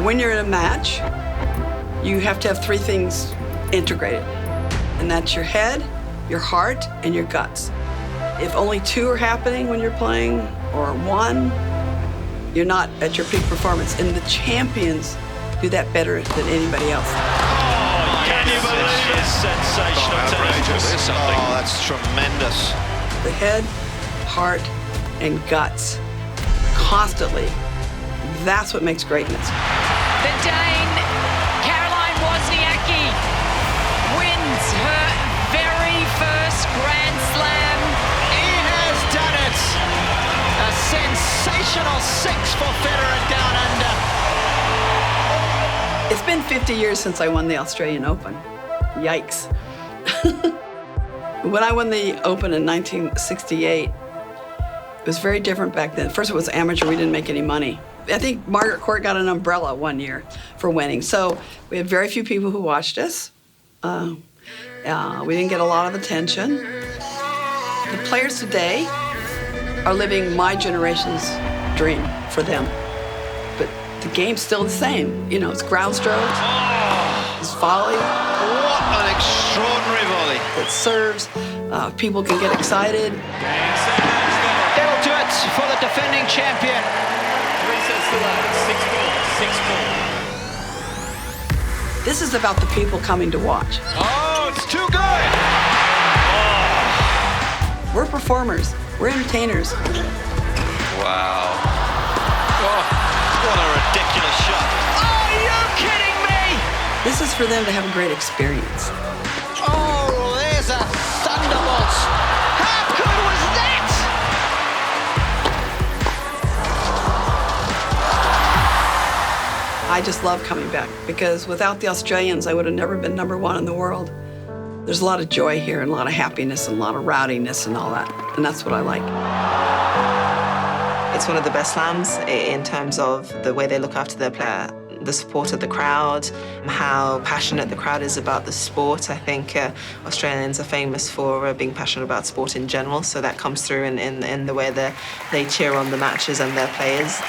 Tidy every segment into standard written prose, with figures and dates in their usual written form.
When you're in a match, you have to have three things integrated, and that's your head, your heart, and your guts. If only two are happening when you're playing, or one, you're not at your peak performance. And the champions do that better than anybody else. Oh, can you believe it? Sensational tennis. Oh, that's tremendous. The head, heart, and guts, constantly. That's what makes greatness. The Dane, Caroline Wozniacki, wins her very first Grand Slam. He has done it. A sensational 6 for Federer down under. It's been 50 years since I won the Australian Open. Yikes. When I won the Open in 1968, it was very different back then. First, it was amateur. We didn't make any money. I think Margaret Court got an umbrella one year for winning. So we had very few people who watched us. We didn't get a lot of attention. The players today are living my generation's dream for them. But the game's still the same. You know, it's ground strokes, it's volley. What an extraordinary volley. It serves. People can get excited. They'll do it for the defending champion. 3 sets to love. 6-4. This is about the people coming to watch. Oh, it's too good. We're performers. We're entertainers. Wow. Oh, what a ridiculous shot. Are you kidding me? This is for them to have a great experience. Oh, there's a thunderbolt. How good was that? I just love coming back because without the Australians, I would have never been #1 in the world. There's a lot of joy here and a lot of happiness and a lot of rowdiness and all that. And that's what I like. It's one of the best slams in terms of the way they look after their player, the support of the crowd, how passionate the crowd is about the sport. I think Australians are famous for being passionate about sport in general, so that comes through in the way they cheer on the matches and their players.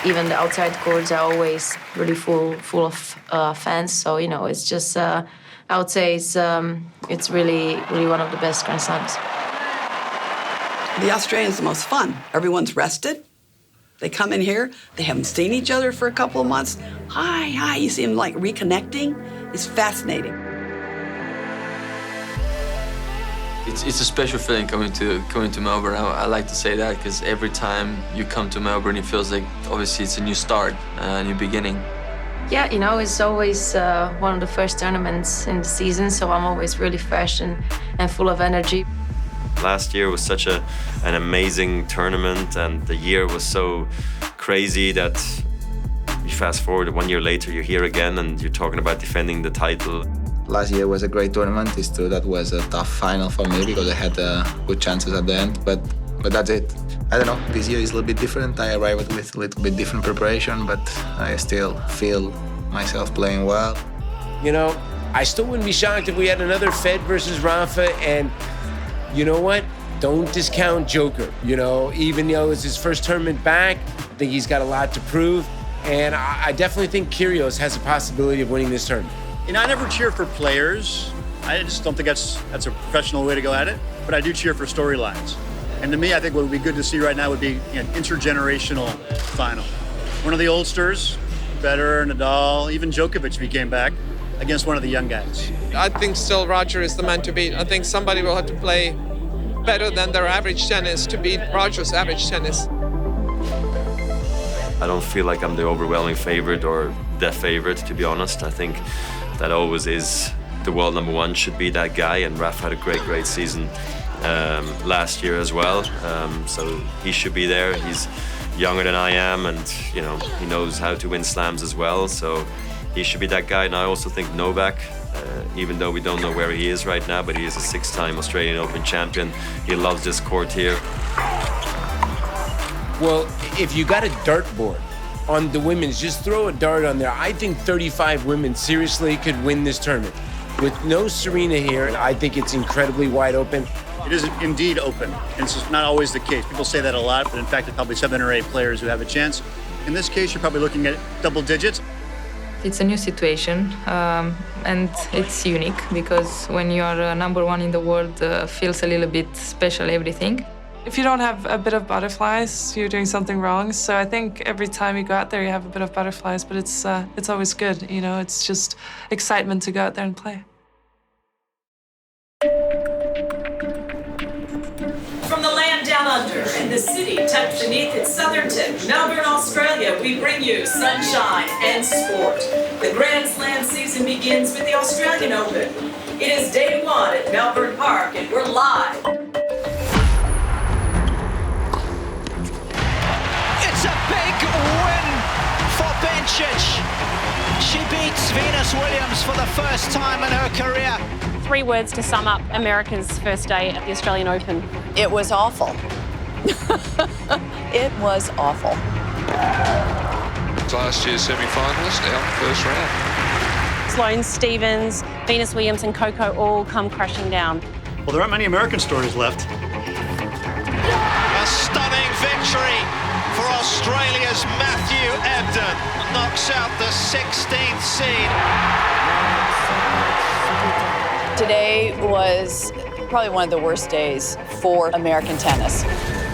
Even the outside courts are always really full of fans, so, you know, it's just, I would say it's really one of the best Grand Slams. The Australians are the most fun. Everyone's rested. They come in here, they haven't seen each other for a couple of months. Hi, you see them like reconnecting. It's fascinating. It's a special feeling coming to Melbourne. I like to say that because every time you come to Melbourne, it feels like obviously it's a new start, a new beginning. Yeah, you know, it's always one of the first tournaments in the season, so I'm always really fresh and full of energy. Last year was such an amazing tournament, and the year was so crazy that you fast forward 1 year later, you're here again and you're talking about defending the title. Last year was a great tournament. It's true that was a tough final for me because I had good chances at the end, but that's it. I don't know, this year is a little bit different. I arrived with a little bit different preparation, but I still feel myself playing well. You know, I still wouldn't be shocked if we had another Fed versus Rafa, and you know what? Don't discount Joker. You know, even though it's his first tournament back, I think he's got a lot to prove, and I definitely think Kyrgios has a possibility of winning this tournament. You know, I never cheer for players. I just don't think that's a professional way to go at it, but I do cheer for storylines. And to me, I think what would be good to see right now would be an intergenerational final. One of the oldsters, Federer, Nadal, even Djokovic, if he came back, against one of the young guys. I think still Roger is the man to beat. I think somebody will have to play better than their average tennis to beat Roger's average tennis. I don't feel like I'm the overwhelming favorite or the favorite, to be honest. I think that always is the world #1 should be that guy, and Raf had a great season last year as well, so he should be there. He's younger than I am, and you know, he knows how to win slams as well, so he should be that guy. And I also think Novak, even though we don't know where he is right now, but he is a 6-time Australian Open champion. He loves this court here. Well, if you got a dartboard on the women's, just throw a dart on there. I think 35 women seriously could win this tournament. With no Serena here, I think it's incredibly wide open. It is indeed open, and it's not always the case. People say that a lot, but in fact, there's probably 7 or 8 players who have a chance. In this case, you're probably looking at double digits. It's a new situation, and it's unique because when you are number one in the world, feels a little bit special, everything. If you don't have a bit of butterflies, you're doing something wrong. So I think every time you go out there, you have a bit of butterflies, but it's always good. You know, it's just excitement to go out there and play. From the land down under and the city tucked beneath its southern tip, Melbourne, Australia, we bring you sunshine and sport. The Grand Slam season begins with the Australian Open. It is day one at Melbourne Park, and we're live. It's a big win for Bencic. She beats Venus Williams for the first time in her career. 3 words to sum up America's first day at the Australian Open. It was awful. It was awful. Last year's semi-finalist out first round. Sloane Stephens, Venus Williams and Coco all come crashing down. Well, there aren't many American stories left. A stunning victory for Australia's Matthew Ebden. Knocks out the 16th seed. Today was probably one of the worst days for American tennis.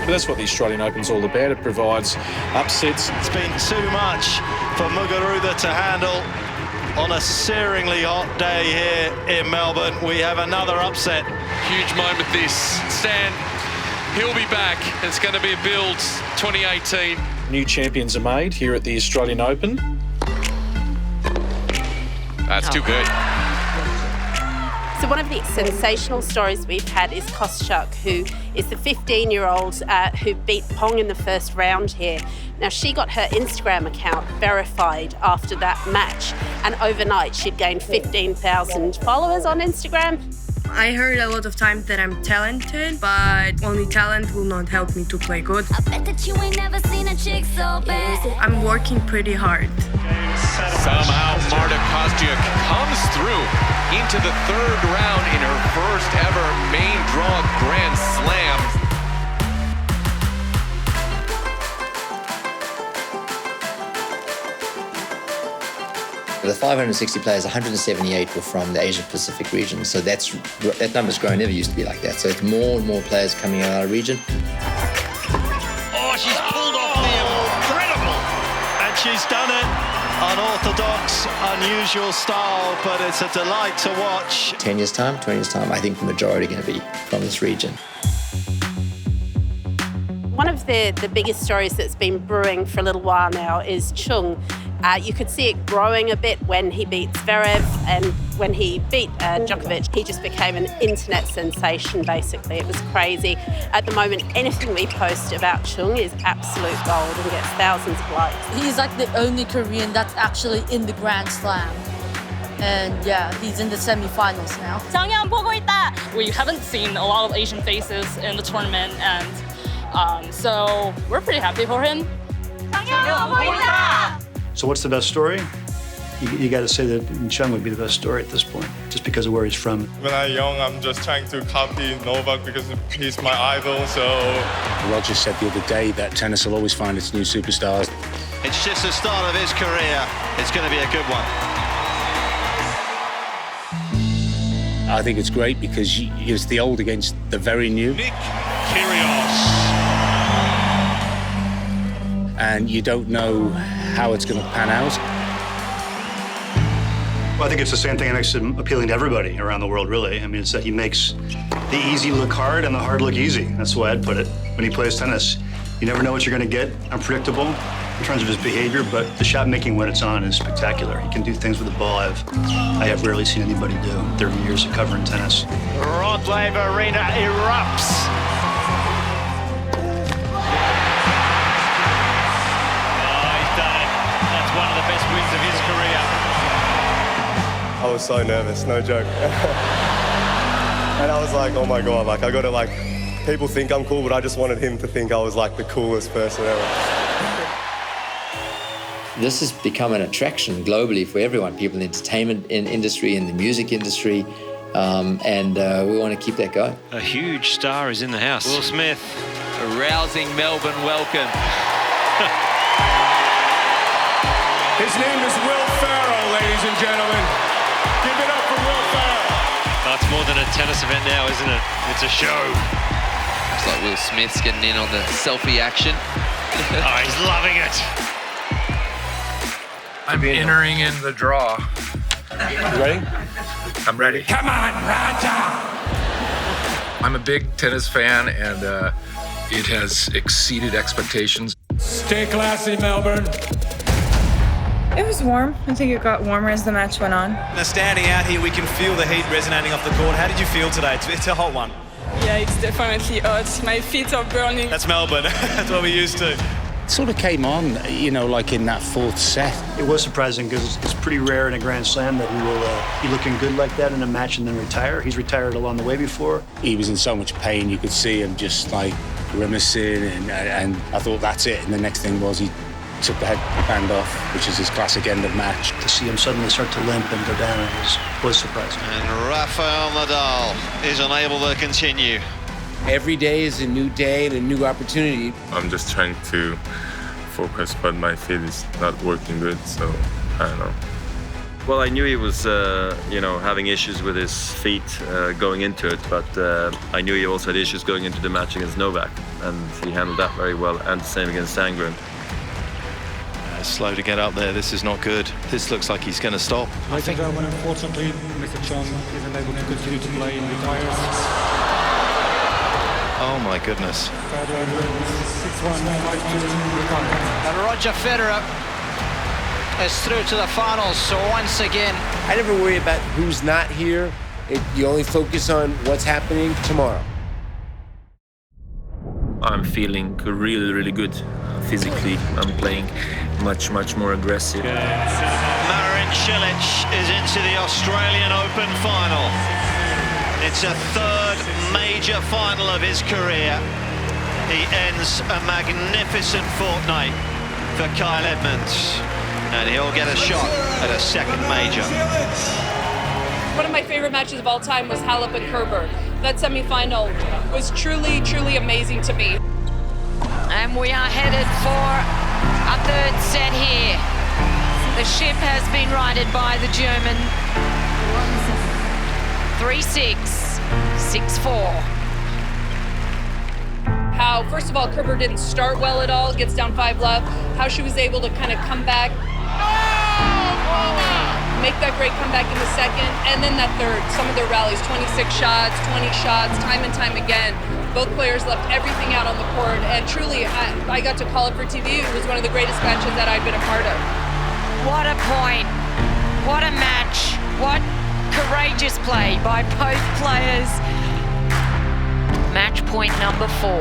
But that's what the Australian Open's all about. It provides upsets. It's been too much for Muguruza to handle on a searingly hot day here in Melbourne. We have another upset. Huge moment this. Stan, he'll be back. It's going to be a build 2018. New champions are made here at the Australian Open. That's too good. So one of the sensational stories we've had is Kostyuk, who is the 15-year-old who beat Pong in the first round here. Now, she got her Instagram account verified after that match, and overnight she'd gained 15,000 followers on Instagram. I heard a lot of times that I'm talented, but only talent will not help me to play good. I bet that you ain't never seen a chick so bad. I'm working pretty hard. Somehow Marta Kostyuk comes through into the 3rd round in her first ever main draw Grand Slam. The 560 players, 178 were from the Asia-Pacific region, so that number's grown. Never used to be like that. So it's more and more players coming out of our region. Oh, she's pulled off the incredible! And she's done it. Unorthodox, unusual style, but it's a delight to watch. 10 years' time, 20 years' time, I think the majority are going to be from this region. One of the biggest stories that's been brewing for a little while now is Chung. You could see it growing a bit when he beat Zverev, and when he beat Djokovic, he just became an internet sensation, basically. It was crazy. At the moment, anything we post about Chung is absolute gold and gets thousands of likes. He's like the only Korean that's actually in the Grand Slam. And yeah, he's in the semi-finals now. 장현 보고 있다! We haven't seen a lot of Asian faces in the tournament, and so we're pretty happy for him. 장현 보고 있다! So what's the best story? You got to say that Chung would be the best story at this point, just because of where he's from. When I'm young, I'm just trying to copy Novak because he's my idol, so... Roger said the other day that tennis will always find its new superstars. It's just the start of his career. It's going to be a good one. I think it's great because it's the old against the very new. Nick Kyrgios. And you don't know how it's going to pan out. Well, I think it's the same thing that makes him appealing to everybody around the world, really. I mean, it's that he makes the easy look hard and the hard look easy. That's the way I'd put it. When he plays tennis, you never know what you're going to get. Unpredictable in terms of his behavior, but the shot making when it's on is spectacular. He can do things with the ball I have rarely seen anybody do in 30 years of covering tennis. Rod Laver Arena erupts. One of the best wins of his career. I was so nervous, no joke. And I was like, oh my God, like I gotta like, people think I'm cool, but I just wanted him to think I was like the coolest person ever. This has become an attraction globally for everyone, people in the entertainment industry, in the music industry, and we want to keep that going. A huge star is in the house. Will Smith, a rousing Melbourne welcome. His name is Will Ferrell, ladies and gentlemen. Give it up for Will Ferrell. That's more than a tennis event now, isn't it? It's a show. Looks like Will Smith's getting in on the selfie action. Oh, he's loving it. I'm entering in the draw. You ready? I'm ready. Come on, Raja! I'm a big tennis fan, and it has exceeded expectations. Stay classy, Melbourne. It was warm. I think it got warmer as the match went on. Now standing out here, we can feel the heat resonating off the court. How did you feel today? It's a hot one. Yeah, it's definitely hot. My feet are burning. That's Melbourne. That's what we're used to. It sort of came on, like in that fourth set. It was surprising because it's pretty rare in a Grand Slam that he will be looking good like that in a match and then retire. He's retired along the way before. He was in so much pain, you could see him just like grimacing, and I thought that's it. And the next thing was he took the headband off, which is his classic end of match. To see him suddenly start to limp and go down was surprising. And Rafael Nadal is unable to continue. Every day is a new day and a new opportunity. I'm just trying to focus, but my feet is not working good, so I don't know. Well, I knew he was, having issues with his feet going into it, but I knew he also had issues going into the match against Novak, and he handled that very well, and the same against Sandgren. Slow to get up there. This is not good. This looks like he's going to stop. Ladies and gentlemen, unfortunately, Mr. Chung isn't able to continue to play and retires. Oh my goodness. And Roger Federer is through to the finals, so once again. I never worry about who's not here. You only focus on what's happening tomorrow. I'm feeling really, really good. Physically, I'm playing much more aggressive. Marin Cilic is into the Australian Open final. It's a third major final of his career. He ends a magnificent fortnight for Kyle Edmonds, and he'll get a shot at a second major. One of my favorite matches of all time was Halep and Kerber. That semifinal was truly, truly amazing to me. And we are headed for a third set here. The ship has been righted by the German. 3-6, 6-4. How, first of all, Kerber didn't start well at all, gets down 5 love. How she was able to kind of come back, make that great comeback in the second, and then that third. Some of their rallies, 26 shots, 20 shots, time and time again. Both players left everything out on the court, and truly, I got to call it for TV. It was one of the greatest matches that I've been a part of. What a point. What a match. What courageous play by both players. Match point number 4.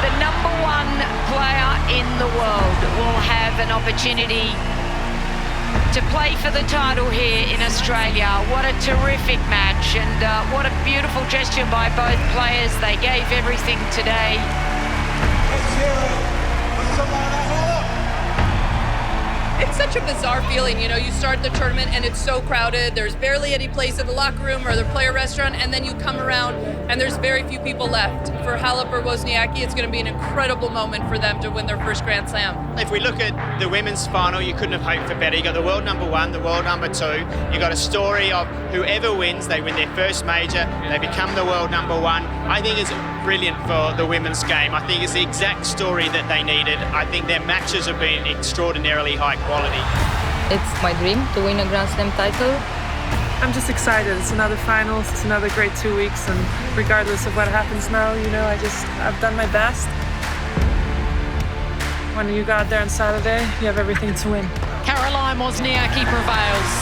The number 1 player in the world will have an opportunity to play for the title here in Australia. What a terrific match, and what a beautiful gesture by both players. They gave everything today. It's such a bizarre feeling, you start the tournament and it's so crowded, there's barely any place in the locker room or the player restaurant, and then you come around and there's very few people left. For Halep or Wozniacki, it's going to be an incredible moment for them to win their first Grand Slam. If we look at the women's final, you couldn't have hoped for better. You got the world number 1, the world number 2. You got a story of whoever wins, they win their first major, they become the world number 1. I think it's brilliant for the women's game. I think it's the exact story that they needed. I think their matches have been extraordinarily high quality. It's my dream to win a Grand Slam title. I'm just excited. It's another final. It's another great 2 weeks, and regardless of what happens now, I've done my best. When you go out there on Saturday, you have everything to win. Caroline Wozniacki prevails.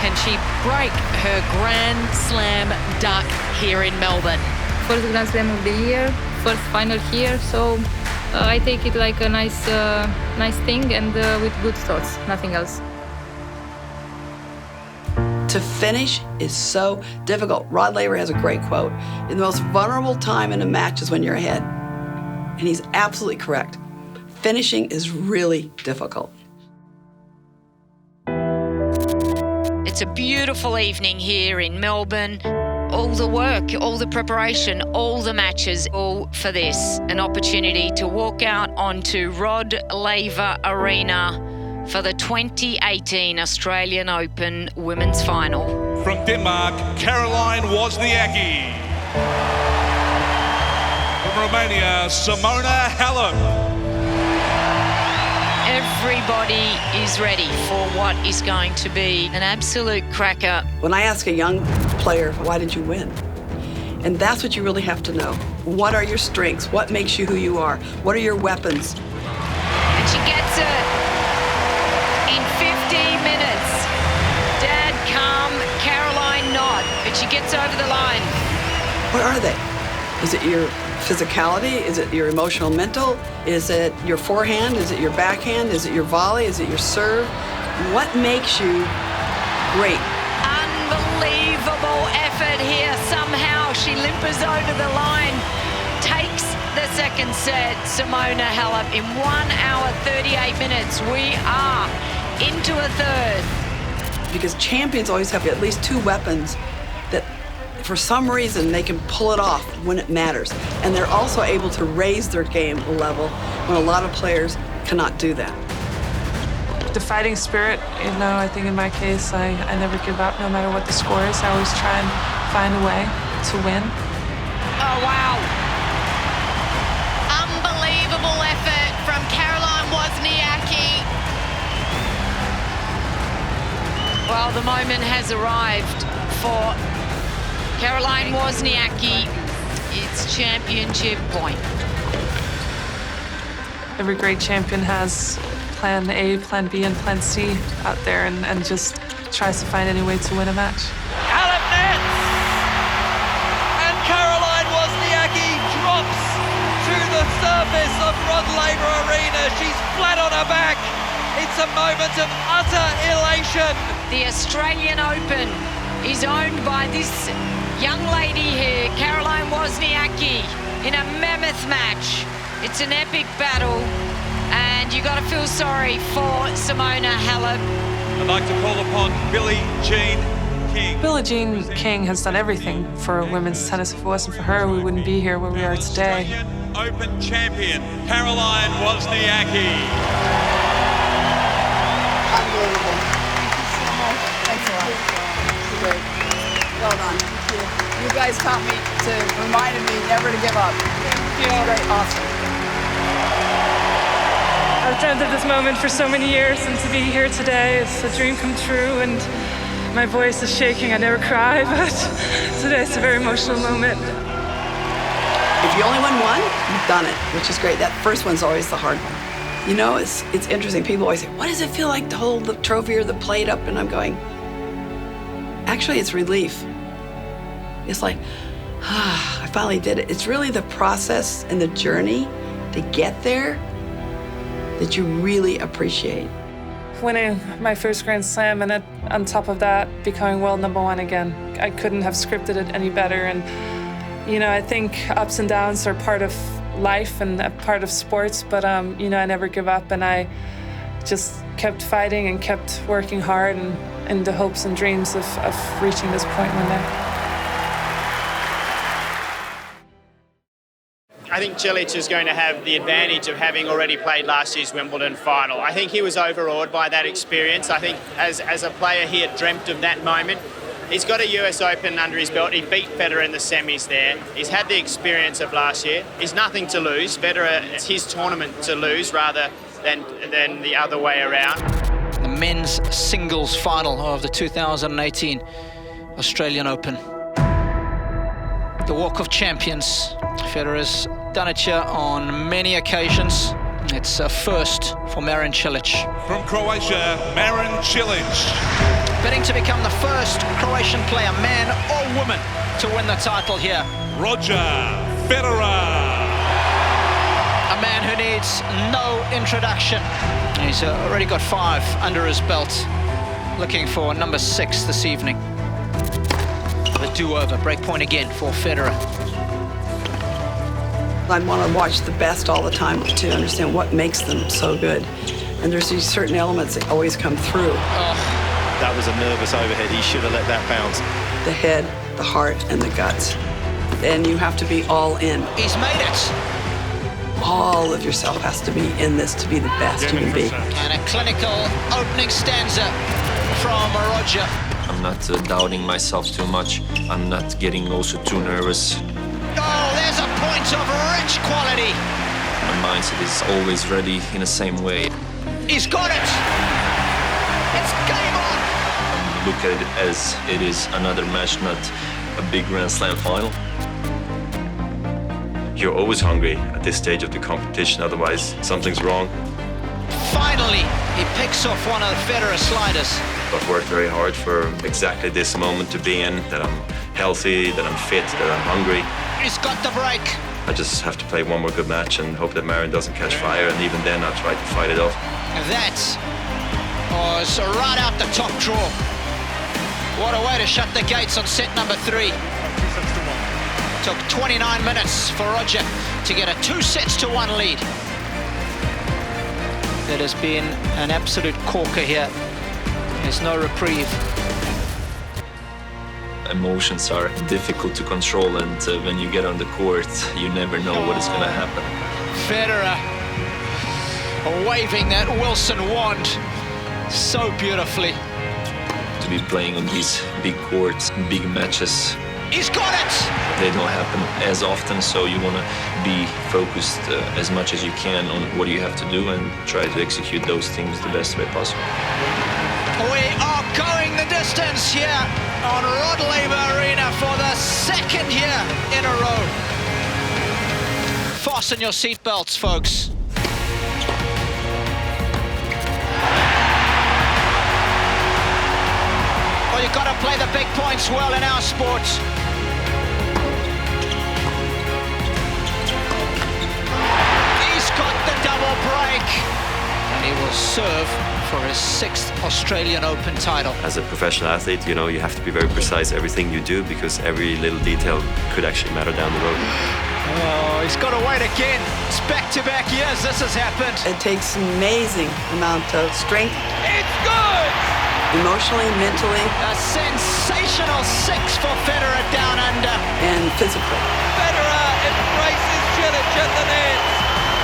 Can she break her Grand Slam duck here in Melbourne? First Grand Slam of the year, first final here, so I take it like a nice thing, and with good thoughts, nothing else. To finish is so difficult. Rod Laver has a great quote. The most vulnerable time in a match is when you're ahead. And he's absolutely correct. Finishing is really difficult. It's a beautiful evening here in Melbourne. all the work, all the preparation, all the matches, all for this. An opportunity to walk out onto Rod Laver Arena for the 2018 Australian Open Women's Final. From Denmark, Caroline Wozniacki. From Romania, Simona Halep. Everybody is ready for what is going to be an absolute cracker. When I ask a young player, why did you win? And that's what you really have to know. What are your strengths? What makes you who you are? What are your weapons? And she gets it in 15 minutes. Dad calm, Caroline not, but she gets over the line. What are they? Is it your physicality? Is it your emotional mental? Is it your forehand? Is it your backhand? Is it your volley? Is it your serve? What makes you great? Unbelievable effort here. Somehow she limpers over the line, takes the second set. Simona Halep in 1 hour, 38 minutes. We are into a third. Because champions always have at least two weapons that for some reason they can pull it off when it matters. And they're also able to raise their game level when a lot of players cannot do that. The fighting spirit, you know, I think in my case, I never give up no matter what the score is. I always try and find a way to win. Oh, wow. Unbelievable effort from Caroline Wozniacki. Well, the moment has arrived for Caroline Wozniacki. It's championship point. Every great champion has plan A, plan B, and plan C out there and just tries to find any way to win a match. Halep nets! And Caroline Wozniacki drops to the surface of Rod Laver Arena. She's flat on her back. It's a moment of utter elation. The Australian Open is owned by this young lady here, Caroline Wozniacki, in a mammoth match. It's an epic battle, and you got to feel sorry for Simona Halep. I'd like to call upon Billie Jean King. Billie Jean King has done everything for women's tennis. If it wasn't for her, we wouldn't be here where we are today. Australian Open champion, Caroline Wozniacki. Unbelievable. Thanks a lot. Great. Well done. You guys taught me reminded me never to give up. It's great, awesome. I've dreamt of this moment for so many years, and to be here today is a dream come true, and my voice is shaking. I never cry, but today it's a very emotional moment. If you only win one, you've done it, which is great. That first one's always the hard one. You know, it's interesting. People always say, what does it feel like to hold the trophy or the plate up? And I'm going, actually, it's relief. It's like, I finally did it. It's really the process and the journey to get there that you really appreciate. Winning my first Grand Slam, and on top of that, becoming world #1 again. I couldn't have scripted it any better. And, you know, I think ups and downs are part of life and a part of sports, but, you know, I never give up, and I just kept fighting and kept working hard and in the hopes and dreams of reaching this point one day. I think Cilic is going to have the advantage of having already played last year's Wimbledon final. I think he was overawed by that experience. I think as a player he had dreamt of that moment. He's got a US Open under his belt. He beat Federer in the semis there. He's had the experience of last year. He's nothing to lose. Federer, it's his tournament to lose rather than the other way around. The men's singles final of the 2018 Australian Open. The Walk of Champions. Federer's done it here on many occasions. It's a first for Marin Cilic. From Croatia, Marin Cilic. Bidding to become the first Croatian player, man or woman, to win the title here. Roger Federer. A man who needs no introduction. He's already got 5 under his belt. Looking for number 6 this evening. The do-over, break point again for Federer. I want to watch the best all the time to understand what makes them so good. And there's these certain elements that always come through. That was a nervous overhead. He should have let that bounce. The head, the heart, and the guts. Then you have to be all in. He's made it. All of yourself has to be in this to be the best you can be. And a clinical opening stanza from Roger. I'm not doubting myself too much. I'm not getting also too nervous. Oh, there's a point of rich quality. My mindset is always ready in the same way. He's got it. It's game on. Look at it as it is another match, not a big Grand Slam final. You're always hungry at this stage of the competition, otherwise something's wrong. Finally, he picks off one of Federer's sliders. I've worked very hard for exactly this moment to be in, that I'm healthy, that I'm fit, that I'm hungry. He's got the break. I just have to play one more good match and hope that Marin doesn't catch fire, and even then I'll try to fight it off. That was right out the top draw. What a way to shut the gates on set number 3. Took 29 minutes for Roger to get a 2-1 lead. It has been an absolute corker here. There's no reprieve. Emotions are difficult to control, and when you get on the court, you never know what is going to happen. Federer waving that Wilson wand so beautifully. To be playing on these big courts, big matches, he's got it! They don't happen as often, so you want to be focused as much as you can on what you have to do and try to execute those things the best way possible. We are going the distance here on Rod Laver Arena for the 2nd year in a row. Fasten your seatbelts, folks. Well, you've got to play the big points well in our sport. He's got the double break. And he will serve for his 6th Australian Open title. As a professional athlete, you know, you have to be very precise everything you do, because every little detail could actually matter down the road. Oh, he's got to wait again. It's back-to-back years this has happened. It takes an amazing amount of strength. It's good! Emotionally, mentally. A sensational 6 for Federer down under. And physically. Federer embraces Cilic at the net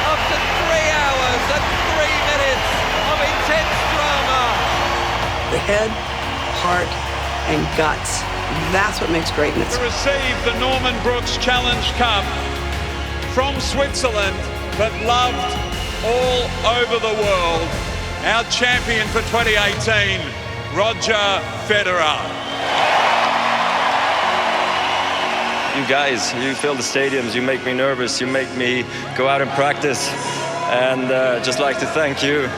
after 3 hours and 3 minutes of intense drama. The head, heart, and guts. That's what makes greatness. To receive the Norman Brooks Challenge Cup from Switzerland, but loved all over the world, our champion for 2018, Roger Federer. You guys, you fill the stadiums, you make me nervous, you make me go out and practice, and just like to thank you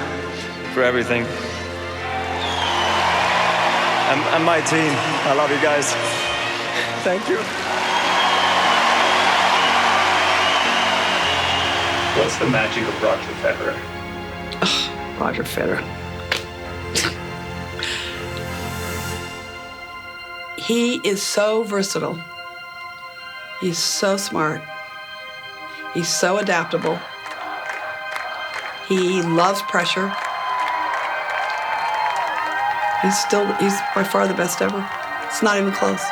for everything. And my team, I love you guys. Thank you. What's the magic of Roger Federer? Oh, Roger Federer. He is so versatile. He's so smart. He's so adaptable. He loves pressure. He's by far the best ever. It's not even close.